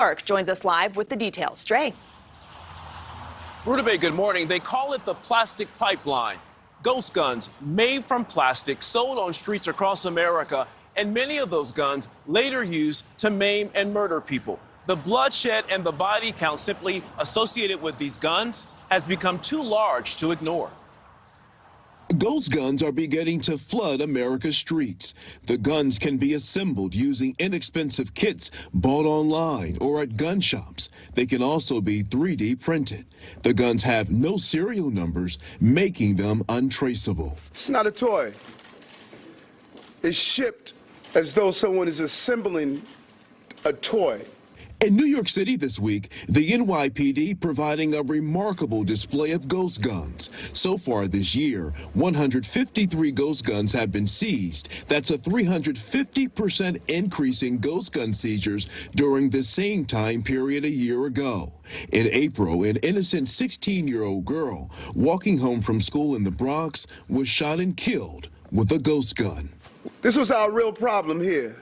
Mark joins us live with the details. Dre. Rudabeh, good morning. They call it the plastic pipeline. Ghost guns made from plastic sold on streets across America, and many of those guns later used to maim and murder people. The bloodshed and the body count simply associated with these guns has become too large to ignore. Ghost guns are beginning to flood America's streets. The guns can be assembled using inexpensive kits bought online or at gun shops. They can also be 3D printed. The guns have no serial numbers, making them untraceable. It's not a toy. It's shipped as though someone is assembling a toy. In New York City this week, the NYPD providing a remarkable display of ghost guns. So far this year, 153 ghost guns have been seized. That's a 350% increase in ghost gun seizures during the same time period a year ago. In April, an innocent 16-year-old girl walking home from school in the Bronx was shot and killed with a ghost gun. This was our real problem here.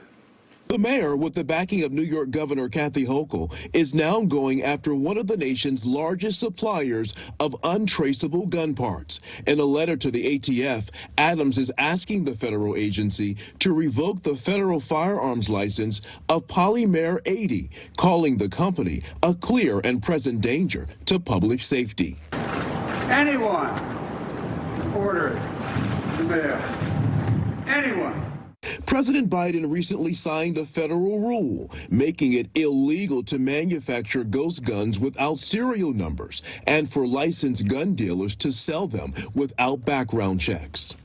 The mayor, with the backing of New York Governor Kathy Hochul, is now going after one of the nation's largest suppliers of untraceable gun parts. In a letter to the ATF, Adams is asking the federal agency to revoke the federal firearms license of Polymer 80, calling the company a clear and present danger to public safety. Anyone order the mayor. Anyone. President Biden recently signed a federal rule making it illegal to manufacture ghost guns without serial numbers and for licensed gun dealers to sell them without background checks.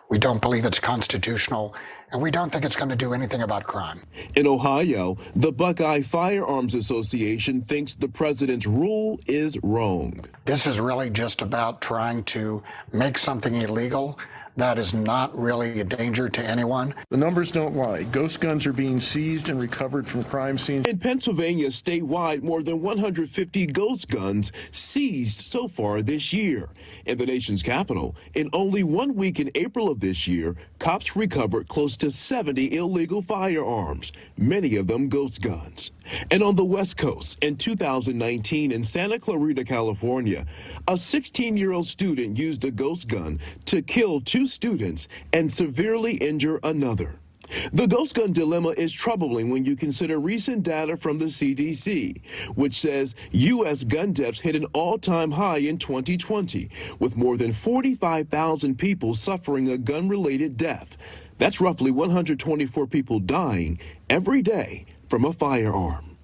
We don't believe it's constitutional, and we don't think it's going to do anything about crime. In Ohio, the Buckeye Firearms Association thinks the president's rule is wrong. This is really just about trying to make something illegal that is not really a danger to anyone. The numbers don't lie. Ghost guns are being seized and recovered from crime scenes. In Pennsylvania, statewide, more than 150 ghost guns seized so far this year. In the nation's capital, in only 1 week in April of this year, cops recovered close to 70 illegal firearms, many of them ghost guns. And on the West Coast, in 2019 in Santa Clarita, California, a 16-year-old student used a ghost gun to kill 2 students and severely injure another. The ghost gun dilemma is troubling when you consider recent data from the CDC, which says U.S. gun deaths hit an all-time high in 2020, with more than 45,000 people suffering a gun-related death. That's roughly 124 people dying every day from a firearm.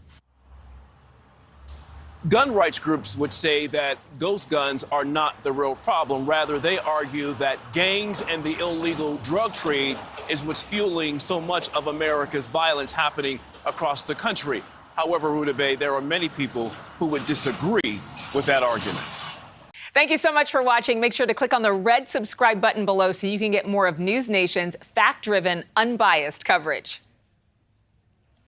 Gun rights groups would say that ghost guns are not the real problem. Rather, they argue that gangs and the illegal drug trade is what's fueling so much of America's violence happening across the country. However, Rudabeh, there are many people who would disagree with that argument. Thank you so much for watching. Make sure to click on the red subscribe button below so you can get more of NewsNation's fact-driven, unbiased coverage.